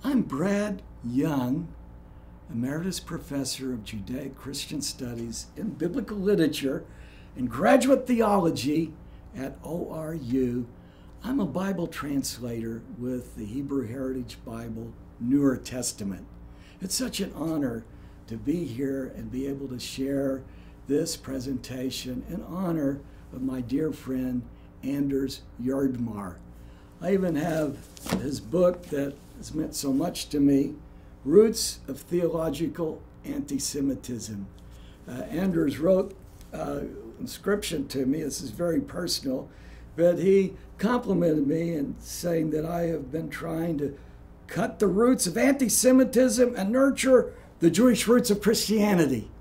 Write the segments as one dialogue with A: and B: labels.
A: I'm Brad Young, Emeritus Professor of Judeo-Christian Studies in Biblical Literature and Graduate Theology at ORU. I'm a Bible translator with the Hebrew Heritage Bible, Newer Testament. It's such an honor to be here and be able to share this presentation in honor of my dear friend, Anders Yardmar. I even have his book that has meant so much to me, Roots of Theological Anti-Semitism. Anders wrote inscription to me. This is very personal, but he complimented me in saying that I have been trying to cut the roots of anti-Semitism and nurture the Jewish roots of Christianity.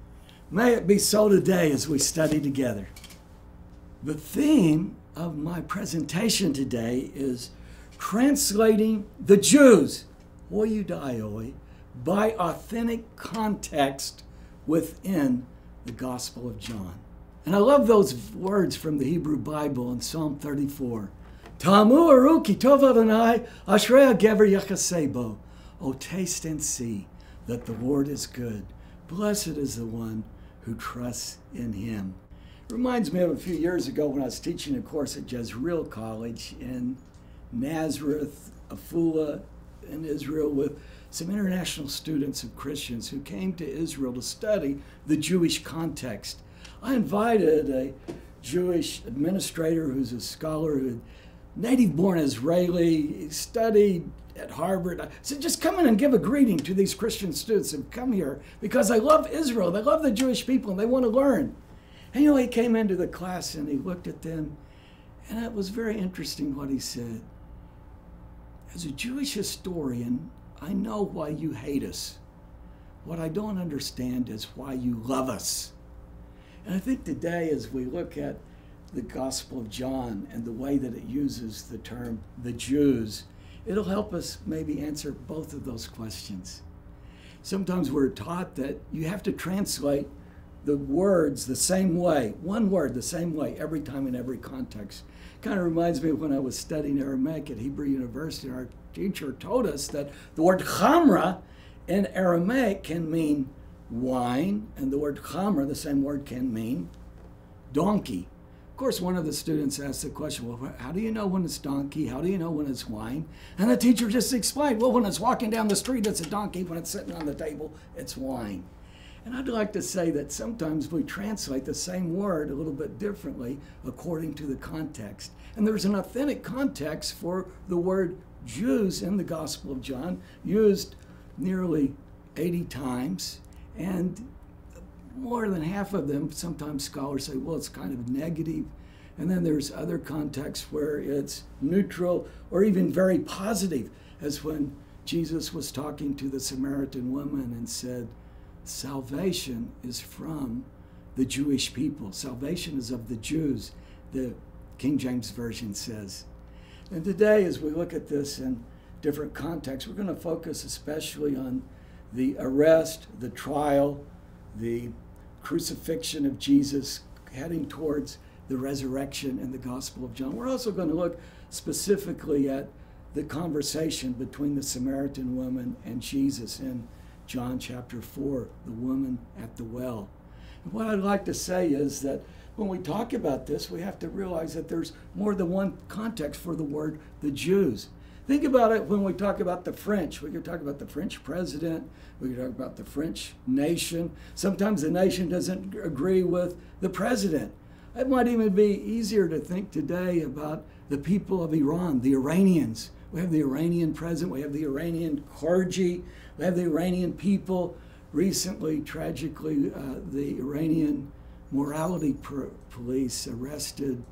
A: May it be so today as we study together. The theme of my presentation today is translating the Jews, Hoiudaioi, by authentic context within the Gospel of John. And I love those words from the Hebrew Bible in Psalm 34. Tamu aru ki tov Adonai, ashrei hagever yachasebo. Oh, taste and see that the Lord is good. Blessed is the one who trusts in him. It reminds me of a few years ago when I was teaching a course at Jezreel College in Nazareth, Afula, in Israel, with some international students of Christians who came to Israel to study the Jewish context. I invited a Jewish administrator who's a scholar who native-born Israeli, studied at Harvard. I said, just come in and give a greeting to these Christian students who come here because I love Israel, they love the Jewish people, and they want to learn. And he came into the class and he looked at them, and it was very interesting what he said. As a Jewish historian, I know why you hate us. What I don't understand is why you love us. And I think today, as we look at the Gospel of John and the way that it uses the term the Jews, it'll help us maybe answer both of those questions. Sometimes we're taught that you have to translate the words the same way, one word the same way, every time in every context. Kind of reminds me of when I was studying Aramaic at Hebrew University. Our teacher told us that the word chamra in Aramaic can mean wine, and the word chamra, the same word, can mean donkey. Of course, one of the students asked the question, well, how do you know when it's donkey? How do you know when it's wine? And the teacher just explained, well, when it's walking down the street, it's a donkey. When it's sitting on the table, it's wine. And I'd like to say that sometimes we translate the same word a little bit differently according to the context. And there's an authentic context for the word Jews in the Gospel of John, used nearly 80 times. And more than half of them, sometimes scholars say, well, it's kind of negative. And then there's other contexts where it's neutral or even very positive, as when Jesus was talking to the Samaritan woman and said, salvation is from the Jewish people. Salvation is of the Jews, the King James Version says. And today, as we look at this in different contexts, we're going to focus especially on the arrest, the trial, the crucifixion of Jesus, heading towards the resurrection in the Gospel of John. We're also going to look specifically at the conversation between the Samaritan woman and Jesus in John chapter 4, the woman at the well. And what I'd like to say is that when we talk about this, we have to realize that there's more than one context for the word the Jews. Think about it when we talk about the French. We could talk about the French president. We could talk about the French nation. Sometimes the nation doesn't agree with the president. It might even be easier to think today about the people of Iran, the Iranians. We have the Iranian president. We have the Iranian clergy. We have the Iranian people. Recently, tragically, the Iranian morality police arrested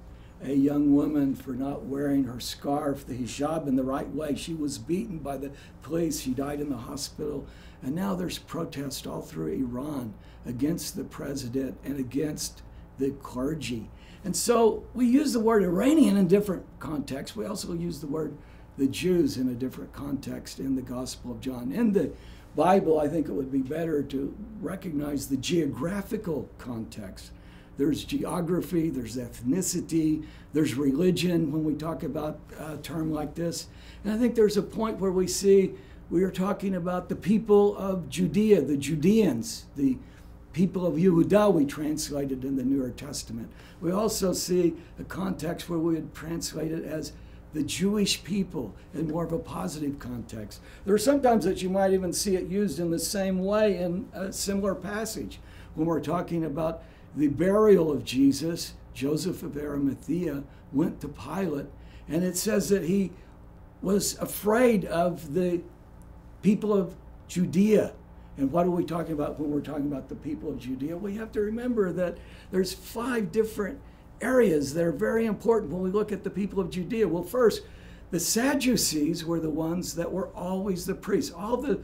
A: a young woman for not wearing her scarf, the hijab, in the right way. She was beaten by the police. She died in the hospital. And now there's protests all through Iran against the president and against the clergy. And so we use the word Iranian in different contexts. We also use the word the Jews in a different context in the Gospel of John. In the Bible, I think it would be better to recognize the geographical context. There's geography, there's ethnicity, there's religion when we talk about a term like this. And I think there's a point where we see we are talking about the people of Judea, the Judeans, the people of Yehudah we translated in the Newer Testament. We also see a context where we would translate it as the Jewish people in more of a positive context. There are sometimes that you might even see it used in the same way in a similar passage. When we're talking about the burial of Jesus, Joseph of Arimathea went to Pilate, and it says that he was afraid of the people of Judea. And what are we talking about when we're talking about the people of Judea? We have to remember that there's 5 different areas that are very important when we look at the people of Judea. Well, first, the Sadducees were the ones that were always the priests. All the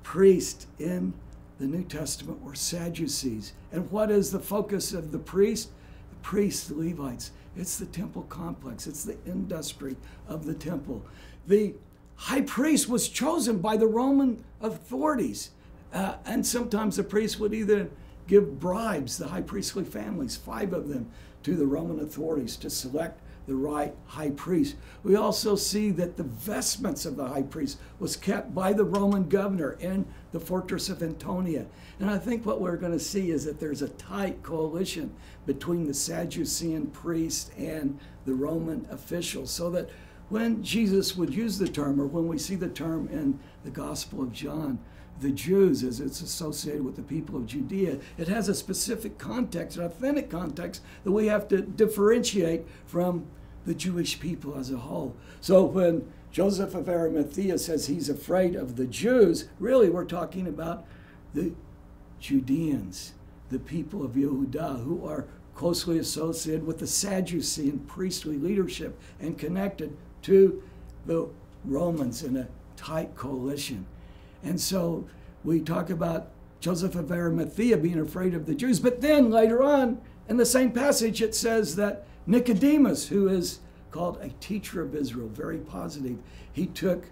A: priests in the New Testament were Sadducees. And what is the focus of the priest? The priests, the Levites. It's the temple complex. It's the industry of the temple. The high priest was chosen by the Roman authorities. And sometimes the priest would either give bribes, the high priestly families, 5 of them, to the Roman authorities to select the right high priest. We also see that the vestments of the high priest was kept by the Roman governor in the fortress of Antonia. And I think what we're going to see is that there's a tight coalition between the Sadducean priests and the Roman officials, so that when Jesus would use the term, or when we see the term in the Gospel of John, the Jews, as it's associated with the people of Judea, it has a specific context, an authentic context, that we have to differentiate from the Jewish people as a whole. So when Joseph of Arimathea says he's afraid of the Jews, really we're talking about the Judeans, the people of Yehudah, who are closely associated with the Sadducean priestly leadership and connected to the Romans in a tight coalition. And so we talk about Joseph of Arimathea being afraid of the Jews. But then later on in the same passage, it says that Nicodemus, who is called a teacher of Israel, very positive, he took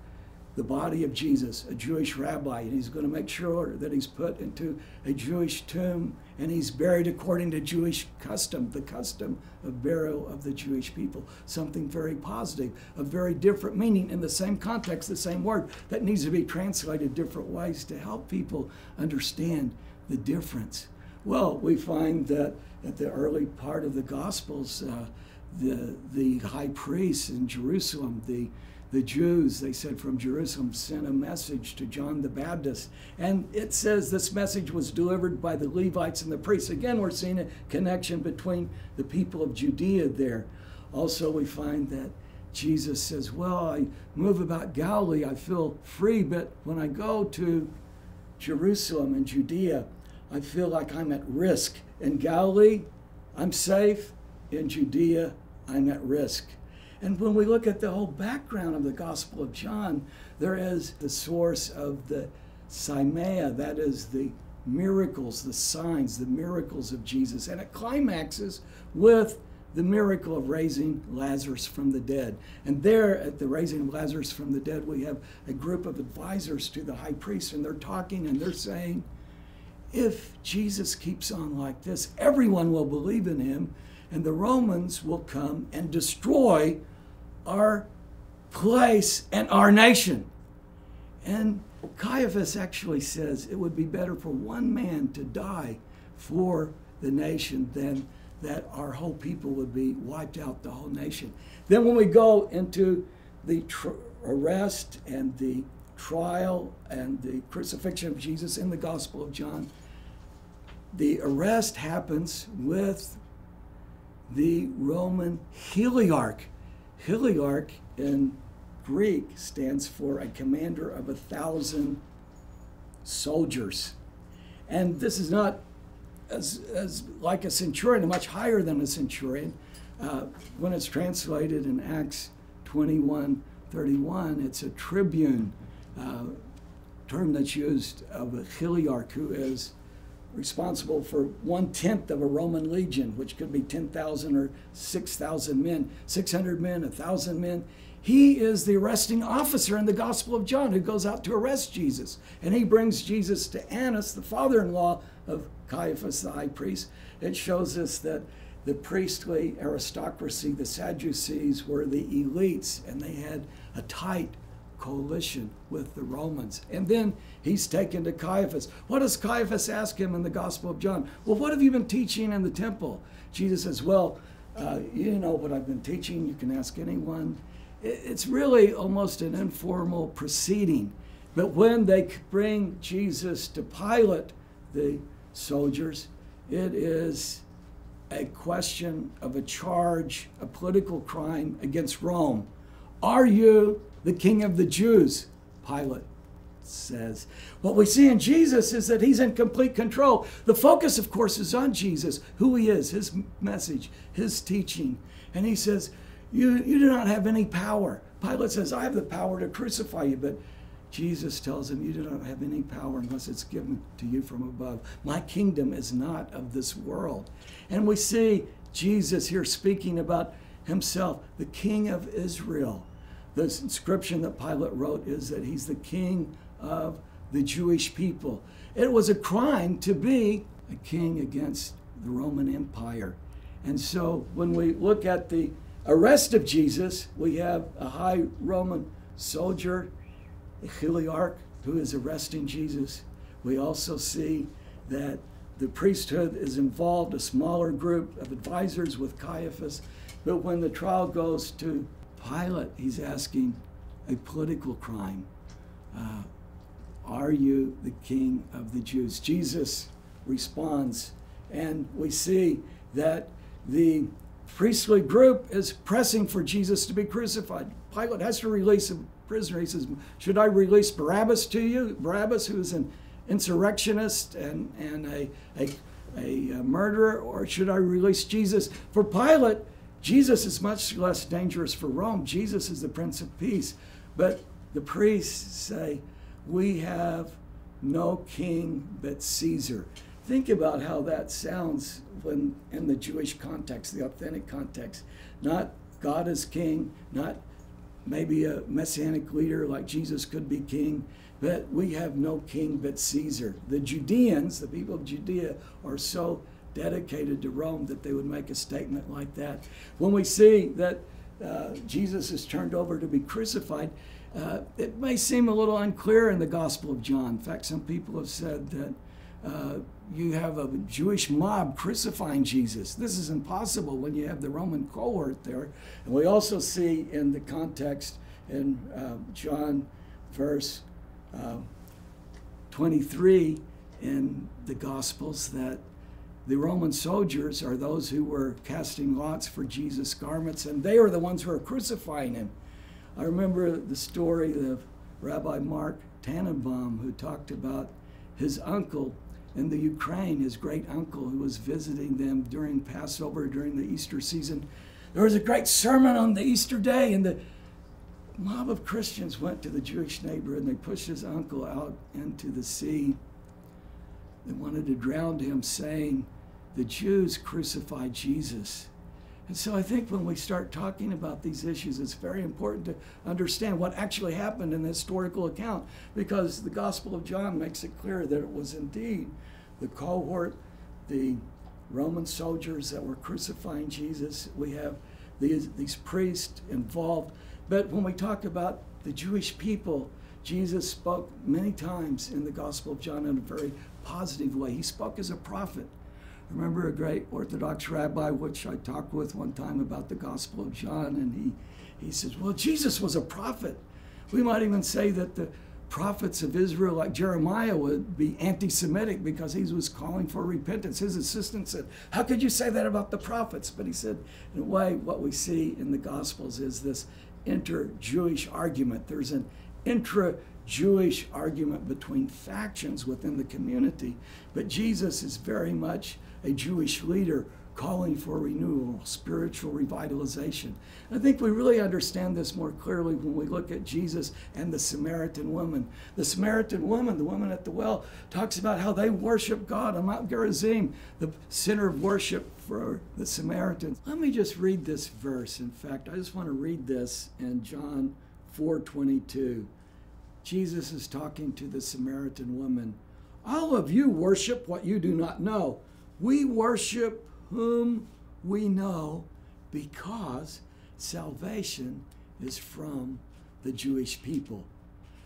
A: the body of Jesus, a Jewish rabbi, and he's going to make sure that he's put into a Jewish tomb and he's buried according to Jewish custom, the custom of burial of the Jewish people. Something very positive, a very different meaning in the same context, the same word that needs to be translated different ways to help people understand the difference. Well, we find that at the early part of the Gospels, the high priests in Jerusalem, the Jews, they said from Jerusalem, sent a message to John the Baptist. And it says this message was delivered by the Levites and the priests. Again, we're seeing a connection between the people of Judea there. Also, we find that Jesus says, well, I move about Galilee, I feel free, but when I go to Jerusalem and Judea, I feel like I'm at risk. In Galilee, I'm safe. In Judea, I'm at risk. And when we look at the whole background of the Gospel of John, there is the source of the Simea, that is the miracles, the signs, the miracles of Jesus. And it climaxes with the miracle of raising Lazarus from the dead. And there at the raising of Lazarus from the dead, we have a group of advisors to the high priest, and they're talking and they're saying, if Jesus keeps on like this, everyone will believe in him, and the Romans will come and destroy our place and our nation. And Caiaphas actually says it would be better for one man to die for the nation than that our whole people would be wiped out, the whole nation. Then when we go into the arrest and the trial and the crucifixion of Jesus in the Gospel of John, the arrest happens with the Roman heliarch. Heliarch in Greek stands for a commander of 1,000 soldiers. And this is not as like a centurion, much higher than a centurion. When it's translated in Acts 21:31, it's a tribune, term that's used of a heliarch, who is responsible for 1/10 of a Roman legion, which could be 10,000 or 6,000 men, 600 men, 1,000 men. He is the arresting officer in the Gospel of John who goes out to arrest Jesus. And he brings Jesus to Annas, the father-in-law of Caiaphas, the high priest. It shows us that the priestly aristocracy, the Sadducees, were the elites, and they had a tight coalition with the Romans. And then he's taken to Caiaphas. What does Caiaphas ask him in the Gospel of John? Well, what have you been teaching in the temple? Jesus says, well, you know what I've been teaching. You can ask anyone. It's really almost an informal proceeding. But when they bring Jesus to Pilate, the soldiers, it is a question of a charge, a political crime against Rome. Are you the king of the Jews? Pilate says. What we see in Jesus is that he's in complete control. The focus, of course, is on Jesus, who he is, his message, his teaching. And he says, you do not have any power. Pilate says, I have the power to crucify you, but Jesus tells him, you do not have any power unless it's given to you from above. My kingdom is not of this world. And we see Jesus here speaking about himself, the King of Israel. The inscription that Pilate wrote is that he's the king of the Jewish people. It was a crime to be a king against the Roman Empire. And so when we look at the arrest of Jesus, we have a high Roman soldier, a Heliarch, who is arresting Jesus. We also see that the priesthood is involved, a smaller group of advisors with Caiaphas. But when the trial goes to Pilate, he's asking a political crime. Are you the king of the Jews? Jesus responds, and we see that the priestly group is pressing for Jesus to be crucified. Pilate has to release a prisoner. He says, should I release Barabbas to you? Barabbas, who is an insurrectionist and a murderer, or should I release Jesus? For Pilate, Jesus is much less dangerous for Rome. Jesus is the Prince of Peace. But the priests say, we have no king but Caesar. Think about how that sounds when in the Jewish context, the authentic context. Not God is king, not maybe a messianic leader like Jesus could be king, but we have no king but Caesar. The Judeans, the people of Judea, are so dedicated to Rome that they would make a statement like that. When we see that Jesus is turned over to be crucified, it may seem a little unclear in the Gospel of John. In fact, some people have said that you have a Jewish mob crucifying Jesus. This is impossible when you have the Roman cohort there. And we also see in the context in John verse 23 in the Gospels that the Roman soldiers are those who were casting lots for Jesus' garments, and they are the ones who are crucifying him. I remember the story of Rabbi Mark Tannenbaum, who talked about his uncle in the Ukraine, his great uncle who was visiting them during Passover, during the Easter season. There was a great sermon on the Easter day, and the mob of Christians went to the Jewish neighbor and they pushed his uncle out into the sea. They wanted to drown him, saying, the Jews crucified Jesus. And so I think when we start talking about these issues, it's very important to understand what actually happened in the historical account, because the Gospel of John makes it clear that it was indeed the cohort, the Roman soldiers that were crucifying Jesus. We have these priests involved. But when we talk about the Jewish people, Jesus spoke many times in the Gospel of John in a very positive way. He spoke as a prophet. I remember a great Orthodox rabbi, which I talked with one time about the Gospel of John, and he says, well, Jesus was a prophet. We might even say that the prophets of Israel, like Jeremiah, would be anti-Semitic because he was calling for repentance. His assistant said, how could you say that about the prophets? But he said, in a way, what we see in the Gospels is this inter-Jewish argument. There's an intra-Jewish argument between factions within the community, but Jesus is very much a Jewish leader calling for renewal, spiritual revitalization. I think we really understand this more clearly when we look at Jesus and the Samaritan woman. The Samaritan woman, the woman at the well, talks about how they worship God on Mount Gerizim, the center of worship for the Samaritans. Let me just read this verse. In fact, I just want to read this in John 4:22. Jesus is talking to the Samaritan woman. All of you worship what you do not know. We worship whom we know, because salvation is from the Jewish people.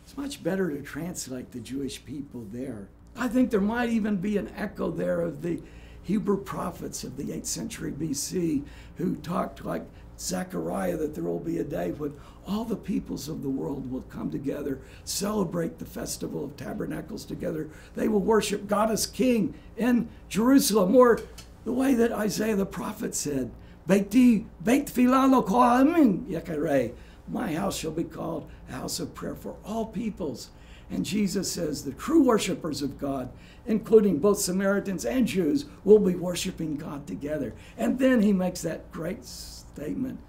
A: it's much better to translate the Jewish people there. I think there might even be an echo there of the Hebrew prophets of the 8th century BC who talked like Zechariah that there will be a day when all the peoples of the world will come together, celebrate the festival of tabernacles together. They will worship God as King in Jerusalem, or the way that Isaiah the prophet said, Beit tefillah lokal yakareh. My house shall be called a house of prayer for all peoples. And Jesus says the true worshipers of God, including both Samaritans and Jews, will be worshiping God together. And then he makes that great statement,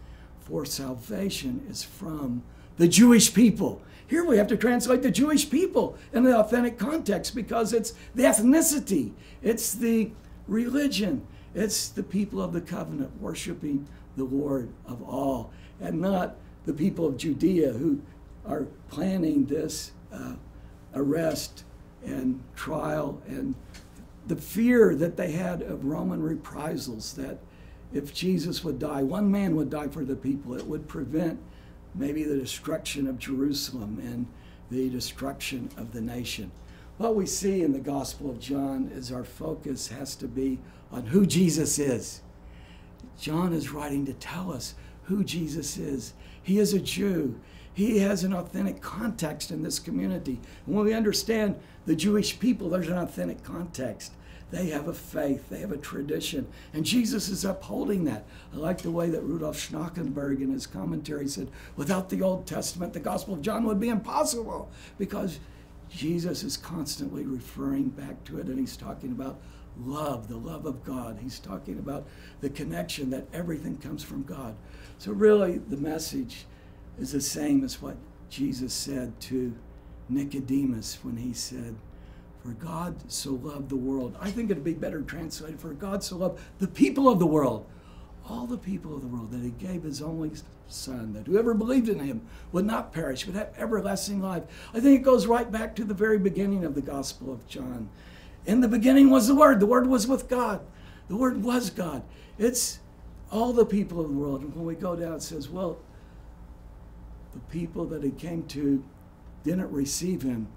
A: for salvation is from the Jewish people. Here we have to translate the Jewish people in the authentic context because it's the ethnicity, it's the religion, it's the people of the covenant worshiping the Lord of all, and not the people of Judea who are planning this arrest and trial, and the fear that they had of Roman reprisals, that if Jesus would die, one man would die for the people, it would prevent maybe the destruction of Jerusalem and the destruction of the nation. What we see in the Gospel of John is our focus has to be on who Jesus is. John is writing to tell us who Jesus is. He is a Jew. He has an authentic context in this community. And when we understand the Jewish people, there's an authentic context. They have a faith, they have a tradition, and Jesus is upholding that. I like the way that Rudolf Schnackenberg in his commentary said, without the Old Testament, the Gospel of John would be impossible, because Jesus is constantly referring back to it, and he's talking about love, the love of God. He's talking about the connection that everything comes from God. So really, the message is the same as what Jesus said to Nicodemus when he said, for God so loved the world. I think it'd be better translated, for God so loved the people of the world, all the people of the world, that he gave his only Son, that whoever believed in him would not perish, but have everlasting life. I think it goes right back to the very beginning of the Gospel of John. In the beginning was the Word was with God. The Word was God. It's all the people of the world. And when we go down, it says, well, the people that he came to didn't receive him.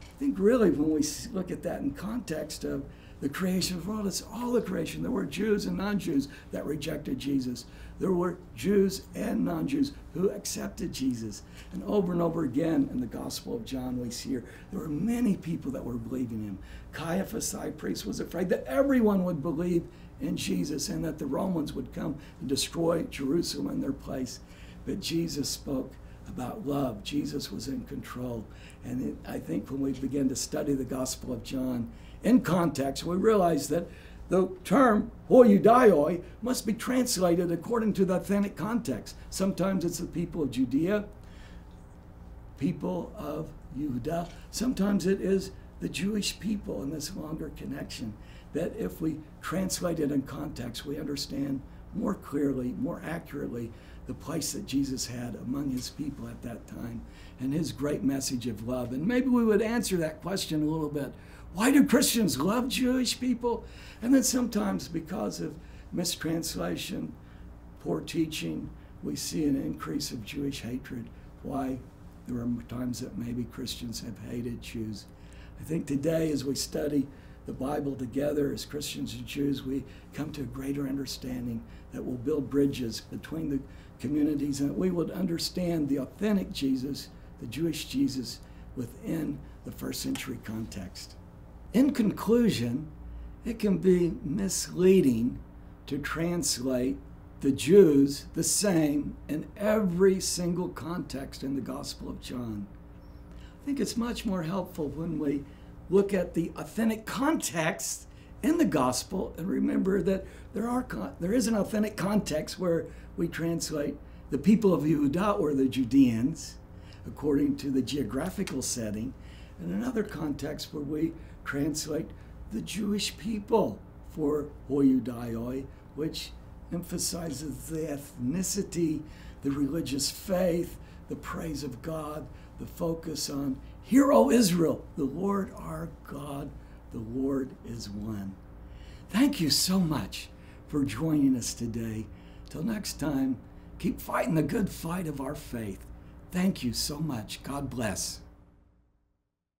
A: I think really when we look at that in context of the creation of the world, it's all the creation. There were Jews and non-Jews that rejected Jesus. There were Jews and non-Jews who accepted Jesus. And over again in the Gospel of John, we see here, there were many people that were believing him. Caiaphas, high priest, was afraid that everyone would believe in Jesus and that the Romans would come and destroy Jerusalem in their place. But Jesus spoke about love. Jesus was in control. And I think when we begin to study the Gospel of John in context, we realize that the term hoiudaioi must be translated according to the authentic context. Sometimes it's the people of Judea, people of Judah. Sometimes it is the Jewish people in this longer connection, that if we translate it in context, we understand more clearly, more accurately, the place that Jesus had among his people at that time and his great message of love. And maybe we would answer that question a little bit. Why do Christians love Jewish people? And then sometimes because of mistranslation, poor teaching, we see an increase of Jewish hatred. Why? There are times that maybe Christians have hated Jews. I think today as we study the Bible together as Christians and Jews, we come to a greater understanding that will build bridges between the communities, and we would understand the authentic Jesus, the Jewish Jesus, within the first century context. In conclusion, it can be misleading to translate the Jews the same in every single context in the Gospel of John. I think it's much more helpful when we look at the authentic context in the Gospel and remember that there is an authentic context where we translate the people of Yehudah or the Judeans according to the geographical setting, and another context where we translate the Jewish people for hoiudaioi, which emphasizes the ethnicity, the religious faith, the praise of God, the focus on, Hear, O Israel, the Lord our God, the Lord is one. Thank you so much for joining us today. Till next time, keep fighting the good fight of our faith. Thank you so much. God bless.